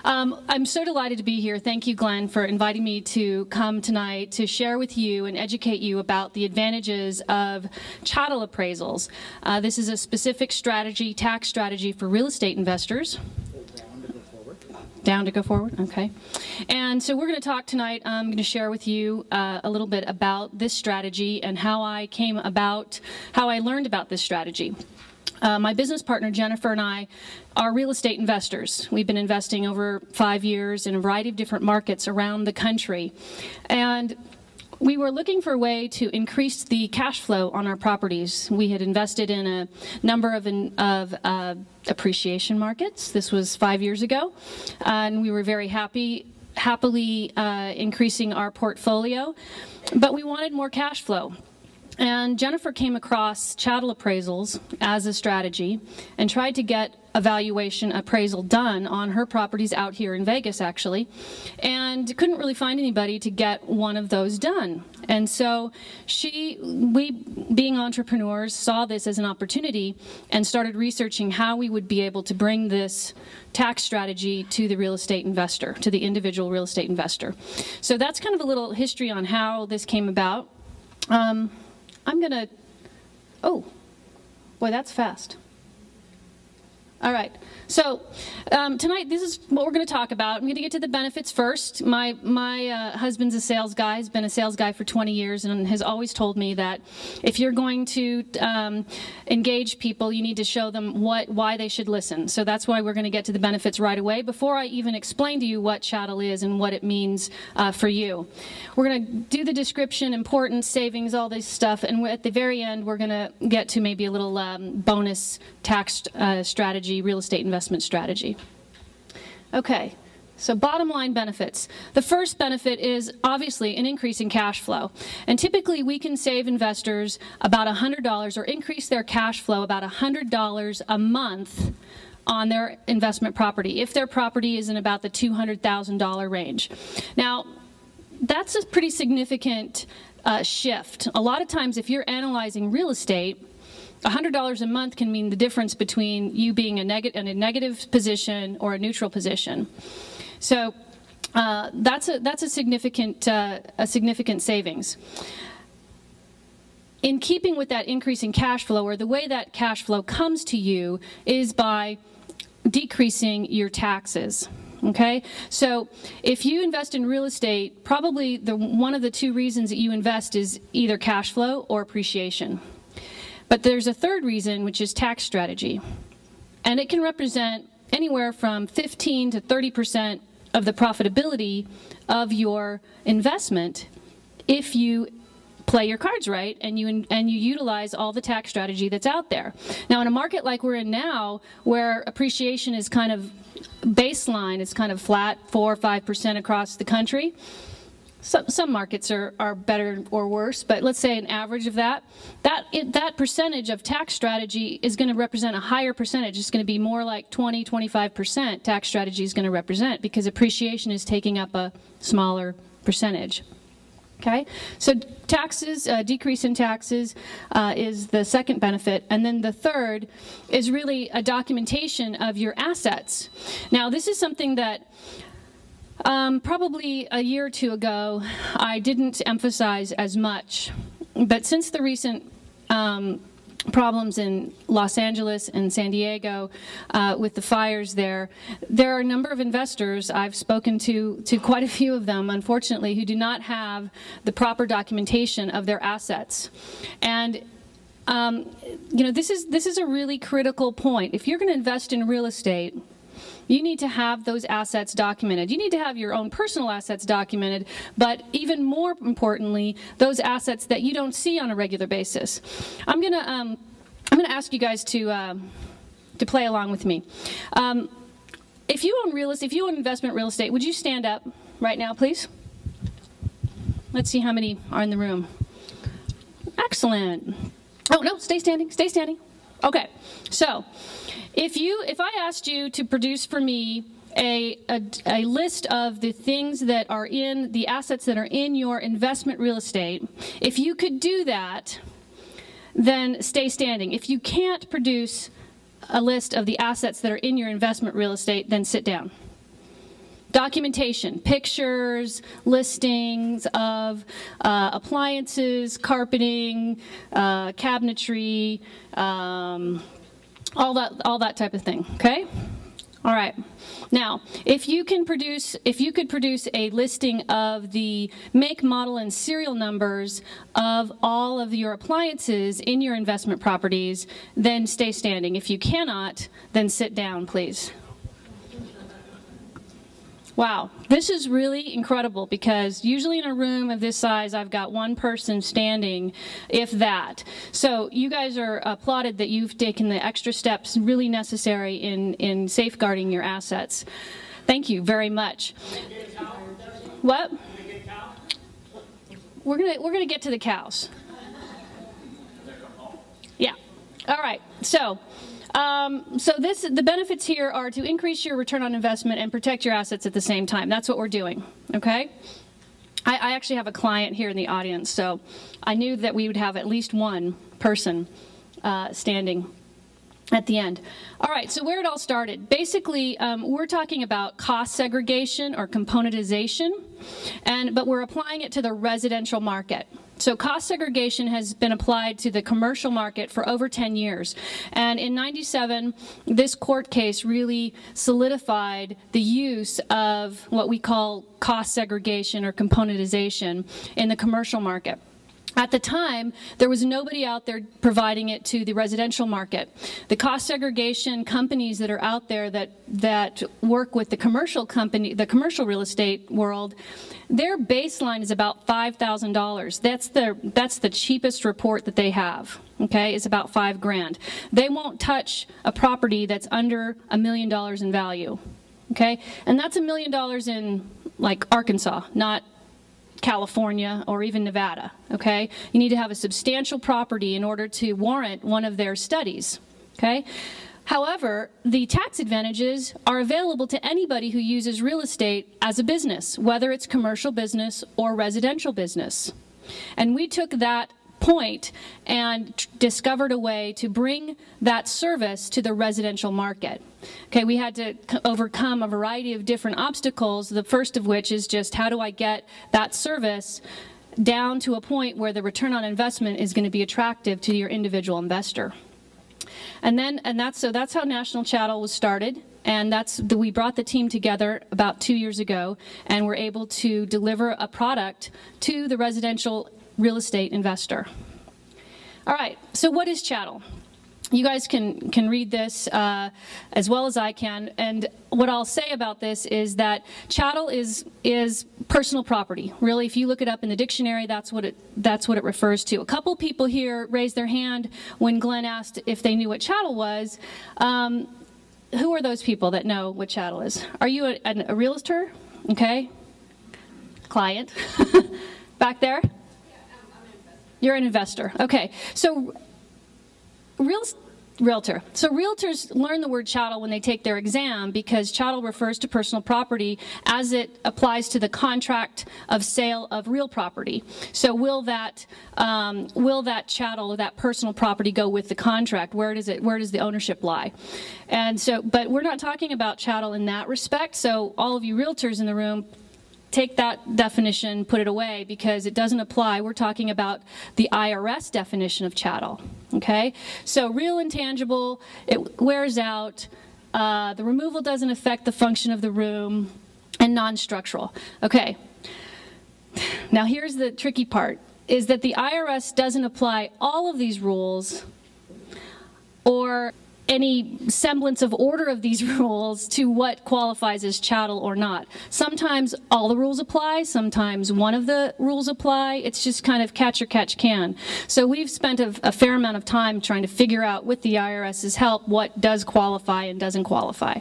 I'm so delighted to be here. Thank you, Glenn, for inviting me to come tonight to share with you and educate you about the advantages of chattel appraisals. This is a specific strategy, tax strategy for real estate investors. Down to go forward? Okay. And so we're going to talk tonight. I'm going to share with you a little bit about this strategy and how I learned about this strategy. My business partner, Jennifer, and I are real estate investors. We've been investing over 5 years in a variety of different markets around the country. And we were looking for a way to increase the cash flow on our properties. We had invested in a number of appreciation markets. This was 5 years ago. And we were very happily increasing our portfolio. But we wanted more cash flow. And Jennifer came across chattel appraisals as a strategy and tried to get a valuation appraisal done on her properties out here in Vegas, actually, and couldn't really find anybody to get one of those done. And so we, being entrepreneurs, saw this as an opportunity and started researching how we would be able to bring this tax strategy to the real estate investor, to the individual real estate investor. So that's kind of a little history on how this came about. Oh, boy, that's fast. All right, so tonight this is what we're going to talk about. I'm going to get to the benefits first. My husband's a sales guy. He's been a sales guy for 20 years and has always told me that if you're going to engage people, you need to show them why they should listen. So that's why we're going to get to the benefits right away before I even explain to you what chattel is and what it means for you. We're going to do the description, importance, savings, all this stuff, and at the very end we're going to get to maybe a little bonus tax strategy, real estate investment strategy. Okay, so bottom line benefits. The first benefit is obviously an increase in cash flow. And typically we can save investors about $100 or increase their cash flow about $100 a month on their investment property if their property is in about the $200,000 range. Now, that's a pretty significant shift. A lot of times if you're analyzing real estate, $100 a month can mean the difference between you being in a negative position or a neutral position. So that's a significant savings. In keeping with that increase in cash flow, or the way that cash flow comes to you, is by decreasing your taxes. Okay, so if you invest in real estate, probably one of the two reasons that you invest is either cash flow or appreciation. But there's a third reason, which is tax strategy. And it can represent anywhere from 15 to 30% of the profitability of your investment if you play your cards right and you utilize all the tax strategy that's out there. Now, in a market like we're in now, where appreciation is kind of baseline, it's kind of flat, 4 or 5% across the country. Some markets are better or worse, but let's say an average of that percentage of tax strategy is going to represent a higher percentage. It's going to be more like 20, 25% tax strategy is going to represent, because appreciation is taking up a smaller percentage. Okay, so taxes, decrease in taxes is the second benefit. And then the third is really a documentation of your assets. Now, this is something that probably a year or two ago I didn't emphasize as much. But since the recent problems in Los Angeles and San Diego with the fires there are a number of investors, I've spoken to quite a few of them, unfortunately, who do not have the proper documentation of their assets. And you know, this is a really critical point. If you're going to invest in real estate, you need to have those assets documented. You need to have your own personal assets documented, but even more importantly, those assets that you don't see on a regular basis. I'm gonna ask you guys to play along with me. If you own investment real estate, would you stand up right now, please? Let's see how many are in the room. Excellent. Oh no, stay standing. Stay standing. Okay, so if I asked you to produce for me a list of the things that are in the assets that are in your investment real estate, if you could do that, then stay standing. If you can't produce a list of the assets that are in your investment real estate, then sit down. documentation, pictures, listings of appliances, carpeting, cabinetry, all that type of thing, okay? All right. Now, if you could produce a listing of the make, model, and serial numbers of all of your appliances in your investment properties, then stay standing. If you cannot, then sit down, please. Wow, this is really incredible because usually in a room of this size, I've got one person standing, if that. So you guys are applauded that you've taken the extra steps really necessary in safeguarding your assets. Thank you very much. What? We're gonna get to the cows. Yeah. All right. So. The benefits here are to increase your return on investment and protect your assets at the same time. That's what we're doing, okay? I actually have a client here in the audience, so I knew that we would have at least one person standing at the end. All right, so where it all started. Basically, we're talking about cost segregation or componentization, but we're applying it to the residential market. So cost segregation has been applied to the commercial market for over 10 years. And in '97, this court case really solidified the use of what we call cost segregation or componentization in the commercial market. At the time, there was nobody out there providing it to the residential market. The cost segregation companies that are out there that work with the commercial real estate world, their baseline is about $5,000. That's the cheapest report that they have. Okay, it's about $5 grand. They won't touch a property that's under $1 million in value. Okay, and that's $1 million in like Arkansas, not California or even Nevada, okay? You need to have a substantial property in order to warrant one of their studies, okay? However, the tax advantages are available to anybody who uses real estate as a business, whether it's commercial business or residential business. And we took that point and discovered a way to bring that service to the residential market. Okay, we had to overcome a variety of different obstacles, the first of which is just how do I get that service down to a point where the return on investment is going to be attractive to your individual investor. And that's how National Chattel was started. And we brought the team together about 2 years ago, and we're able to deliver a product to the residential real estate investor. All right, so what is Chattel? You guys can read this as well as I can, and what I'll say about this is that chattel is personal property. Really, if you look it up in the dictionary, that's what it refers to. A couple people here raised their hand when Glenn asked if they knew what chattel was. Who are those people that know what chattel is? Are you a realtor? Okay. Client. Back there? You're an investor. Okay. So realtor. So realtors learn the word chattel when they take their exam because chattel refers to personal property as it applies to the contract of sale of real property. So will that chattel or that personal property go with the contract? Where does the ownership lie? And so, but we're not talking about chattel in that respect. So all of you realtors in the room, take that definition, put it away, because it doesn't apply. We're talking about the IRS definition of chattel, okay? So real and tangible, it wears out, the removal doesn't affect the function of the room, and non-structural. Okay, now here's the tricky part, is that the IRS doesn't apply all of these rules or any semblance of order of these rules to what qualifies as chattel or not. Sometimes all the rules apply, sometimes one of the rules apply. It's just kind of catch or catch can. So we've spent a fair amount of time trying to figure out with the IRS's help what does qualify and doesn't qualify.